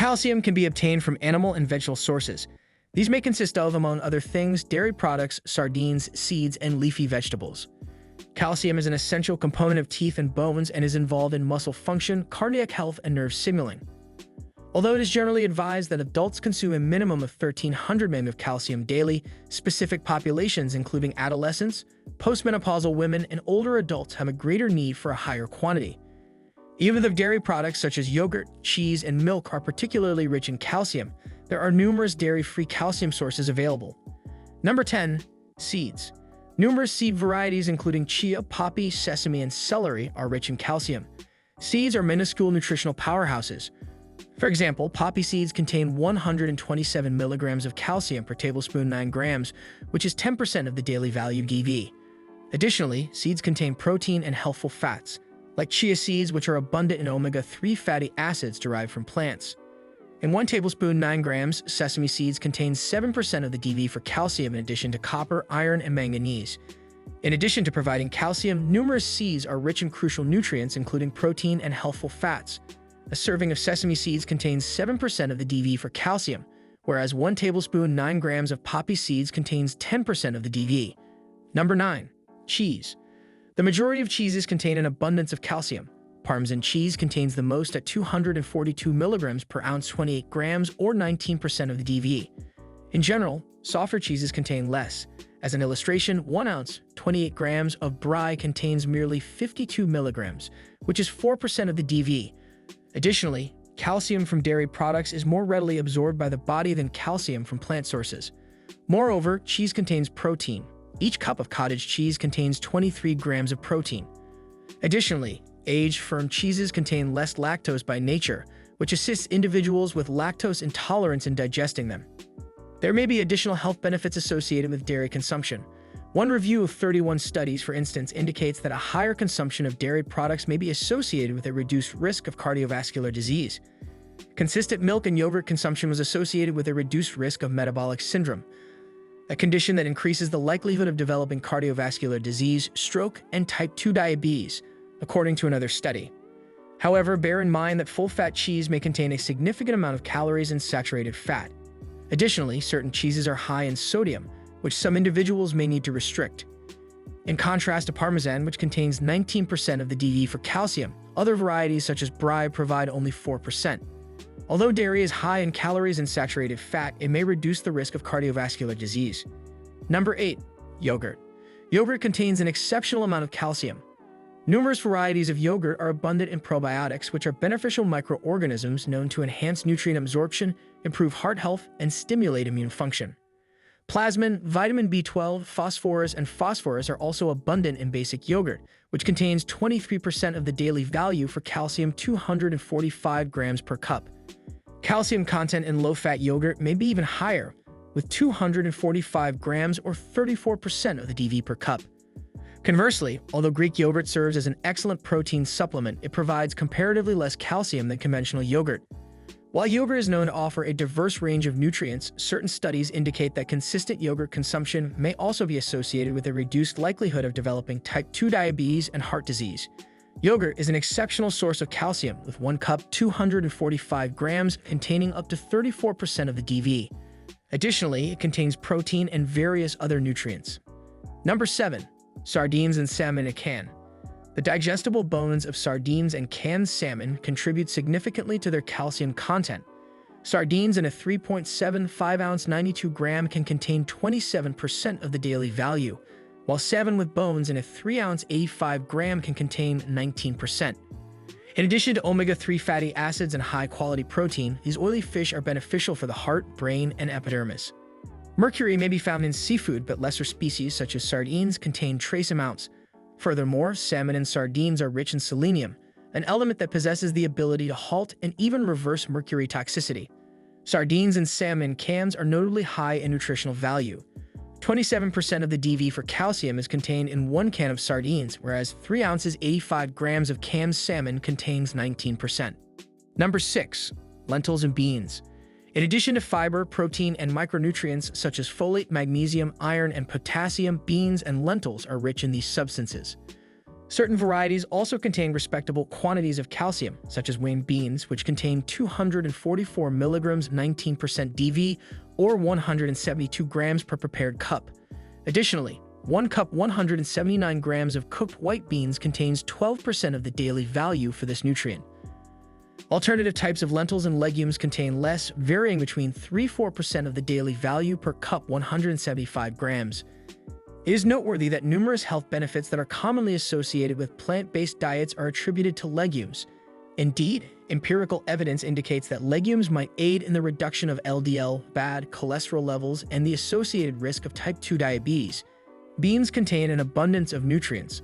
Calcium can be obtained from animal and vegetable sources. These may consist of, among other things, dairy products, sardines, seeds, and leafy vegetables. Calcium is an essential component of teeth and bones and is involved in muscle function, cardiac health, and nerve signaling. Although it is generally advised that adults consume a minimum of 1,300 mg of calcium daily, specific populations including adolescents, postmenopausal women, and older adults have a greater need for a higher quantity. Even though dairy products such as yogurt, cheese, and milk are particularly rich in calcium, there are numerous dairy-free calcium sources available. Number 10. Seeds. Numerous seed varieties including chia, poppy, sesame, and celery are rich in calcium. Seeds are minuscule nutritional powerhouses. For example, poppy seeds contain 127 milligrams of calcium per tablespoon 9 grams, which is 10% of the daily value DV. Additionally, seeds contain protein and healthful fats, like chia seeds, which are abundant in omega-3 fatty acids derived from plants. In 1 tablespoon 9 grams, sesame seeds contain 7% of the DV for calcium in addition to copper, iron, and manganese. In addition to providing calcium, numerous seeds are rich in crucial nutrients including protein and healthful fats. A serving of sesame seeds contains 7% of the DV for calcium, whereas 1 tablespoon 9 grams of poppy seeds contains 10% of the DV. Number 9. Cheese. The majority of cheeses contain an abundance of calcium. Parmesan cheese contains the most at 242 milligrams per ounce, 28 grams, or 19% of the DV. In general, softer cheeses contain less. As an illustration, 1 ounce, 28 grams of brie contains merely 52 milligrams, which is 4% of the DV. Additionally, calcium from dairy products is more readily absorbed by the body than calcium from plant sources. Moreover, cheese contains protein. Each cup of cottage cheese contains 23 grams of protein. Additionally, aged firm cheeses contain less lactose by nature, which assists individuals with lactose intolerance in digesting them. There may be additional health benefits associated with dairy consumption. One review of 31 studies, for instance, indicates that a higher consumption of dairy products may be associated with a reduced risk of cardiovascular disease. Consistent milk and yogurt consumption was associated with a reduced risk of metabolic syndrome, a condition that increases the likelihood of developing cardiovascular disease, stroke, and type 2 diabetes, according to another study. However, bear in mind that full-fat cheese may contain a significant amount of calories and saturated fat. Additionally, certain cheeses are high in sodium, which some individuals may need to restrict. In contrast to Parmesan, which contains 19% of the DV for calcium, other varieties such as brie provide only 4%. Although dairy is high in calories and saturated fat, it may reduce the risk of cardiovascular disease. Number 8. Yogurt. Yogurt contains an exceptional amount of calcium. Numerous varieties of yogurt are abundant in probiotics, which are beneficial microorganisms known to enhance nutrient absorption, improve heart health, and stimulate immune function. Plasmin, vitamin B12, phosphorus, and phosphorus are also abundant in basic yogurt, which contains 23% of the daily value for calcium, 245 grams per cup. Calcium content in low-fat yogurt may be even higher, with 245 grams or 34% of the DV per cup. Conversely, although Greek yogurt serves as an excellent protein supplement, it provides comparatively less calcium than conventional yogurt. While yogurt is known to offer a diverse range of nutrients, certain studies indicate that consistent yogurt consumption may also be associated with a reduced likelihood of developing type 2 diabetes and heart disease. Yogurt is an exceptional source of calcium, with 1 cup 245 grams containing up to 34% of the DV. Additionally, it contains protein and various other nutrients. Number 7. Sardines and salmon in a can. The digestible bones of sardines and canned salmon contribute significantly to their calcium content. Sardines in a 3.75-ounce 92-gram can contain 27% of the daily value, while salmon with bones in a 3-ounce 85-gram can contain 19%. In addition to omega-3 fatty acids and high-quality protein, these oily fish are beneficial for the heart, brain, and epidermis. Mercury may be found in seafood, but lesser species such as sardines contain trace amounts. Furthermore, salmon and sardines are rich in selenium, an element that possesses the ability to halt and even reverse mercury toxicity. Sardines and salmon cans are notably high in nutritional value. 27% of the DV for calcium is contained in 1 can of sardines, whereas 3 ounces 85 grams of canned salmon contains 19%. Number 6. Lentils and beans. In addition to fiber, protein, and micronutrients such as folate, magnesium, iron, and potassium, beans and lentils are rich in these substances. Certain varieties also contain respectable quantities of calcium, such as winged beans, which contain 244 milligrams 19% DV or 172 grams per prepared cup. Additionally, 1 cup 179 grams of cooked white beans contains 12% of the daily value for this nutrient. Alternative types of lentils and legumes contain less, varying between 3–4% of the daily value per cup 175 grams. It is noteworthy that numerous health benefits that are commonly associated with plant-based diets are attributed to legumes. Indeed, empirical evidence indicates that legumes might aid in the reduction of LDL, bad cholesterol levels, and the associated risk of type 2 diabetes. Beans contain an abundance of nutrients.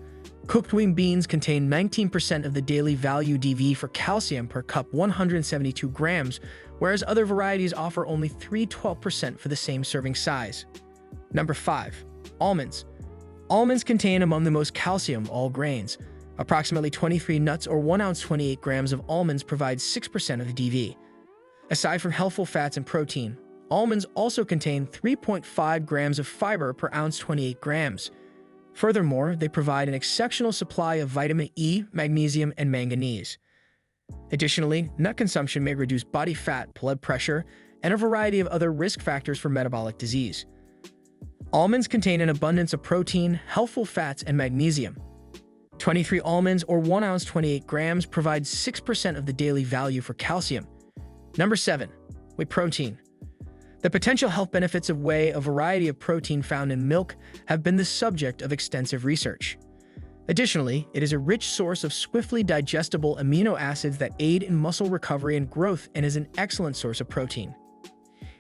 Cooked wing beans contain 19% of the daily value DV for calcium per cup 172 grams, whereas other varieties offer only 3–12% for the same serving size. Number 5. Almonds. Almonds contain among the most calcium of all grains. Approximately 23 nuts or 1 ounce 28 grams of almonds provide 6% of the DV. Aside from healthful fats and protein, almonds also contain 3.5 grams of fiber per ounce 28 grams. Furthermore, they provide an exceptional supply of vitamin E, magnesium, and manganese. Additionally, nut consumption may reduce body fat, blood pressure, and a variety of other risk factors for metabolic disease. Almonds contain an abundance of protein, healthful fats, and magnesium. 23 almonds or 1 ounce 28 grams provide 6% of the daily value for calcium. Number 7. Whey protein. The potential health benefits of whey, a variety of protein found in milk, have been the subject of extensive research. Additionally, it is a rich source of swiftly digestible amino acids that aid in muscle recovery and growth and is an excellent source of protein.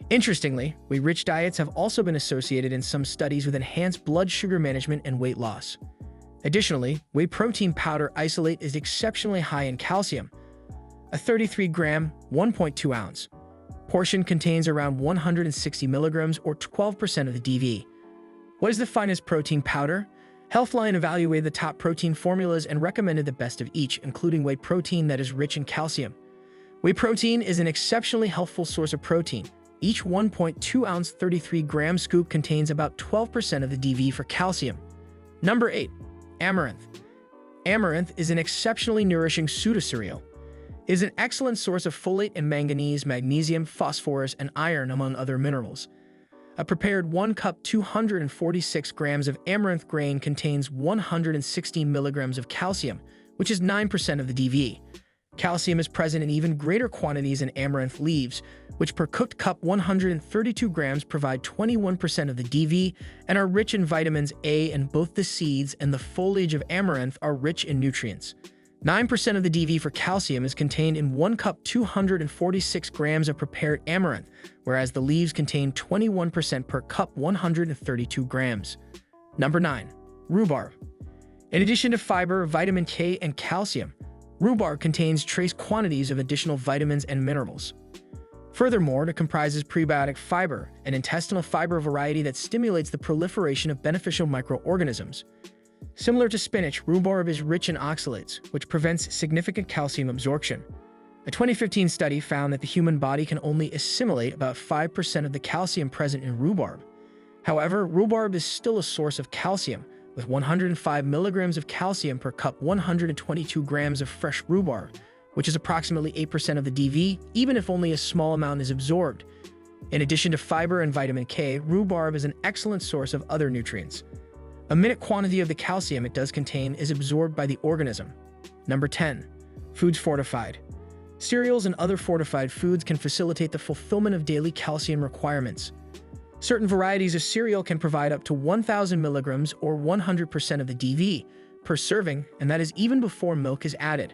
Interestingly, whey-rich diets have also been associated in some studies with enhanced blood sugar management and weight loss. Additionally, whey protein powder isolate is exceptionally high in calcium. A 33-gram, 1.2 ounce portion contains around 160 milligrams or 12% of the DV. What is the finest protein powder? Healthline evaluated the top protein formulas and recommended the best of each, including whey protein that is rich in calcium. Whey protein is an exceptionally healthful source of protein. Each 1.2 ounce 33-gram scoop contains about 12% of the DV for calcium. Number 8. Amaranth. Amaranth is an exceptionally nourishing pseudocereal. It is an excellent source of folate and manganese, magnesium, phosphorus, and iron, among other minerals. A prepared 1 cup 246 grams of amaranth grain contains 116 milligrams of calcium, which is 9% of the DV. Calcium is present in even greater quantities in amaranth leaves, which per cooked cup 132 grams provide 21% of the DV and are rich in vitamins A, and both the seeds and the foliage of amaranth are rich in nutrients. 9% of the DV for calcium is contained in 1 cup 246 grams of prepared amaranth, whereas the leaves contain 21% per cup 132 grams. Number 9. Rhubarb. In addition to fiber, vitamin K, and calcium, rhubarb contains trace quantities of additional vitamins and minerals. Furthermore, it comprises prebiotic fiber, an intestinal fiber variety that stimulates the proliferation of beneficial microorganisms. Similar to spinach, rhubarb is rich in oxalates, which prevents significant calcium absorption. A 2015 study found that the human body can only assimilate about 5% of the calcium present in rhubarb. However, rhubarb is still a source of calcium, with 105 milligrams of calcium per cup 122 grams of fresh rhubarb, which is approximately 8% of the DV, even if only a small amount is absorbed. In addition to fiber and vitamin K, rhubarb is an excellent source of other nutrients. A minute quantity of the calcium it does contain is absorbed by the organism. Number 10. Foods fortified. Cereals and other fortified foods can facilitate the fulfillment of daily calcium requirements. Certain varieties of cereal can provide up to 1,000 milligrams or 100% of the DV per serving, and that is even before milk is added.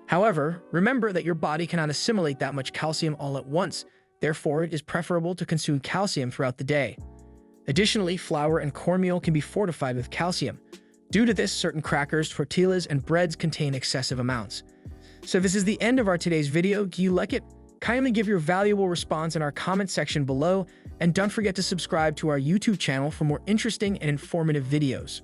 However, remember that your body cannot assimilate that much calcium all at once, therefore it is preferable to consume calcium throughout the day. Additionally, flour and cornmeal can be fortified with calcium. Due to this, certain crackers, tortillas, and breads contain excessive amounts. So this is the end of our today's video. Do you like it? Kindly give your valuable response in our comment section below, and don't forget to subscribe to our YouTube channel for more interesting and informative videos.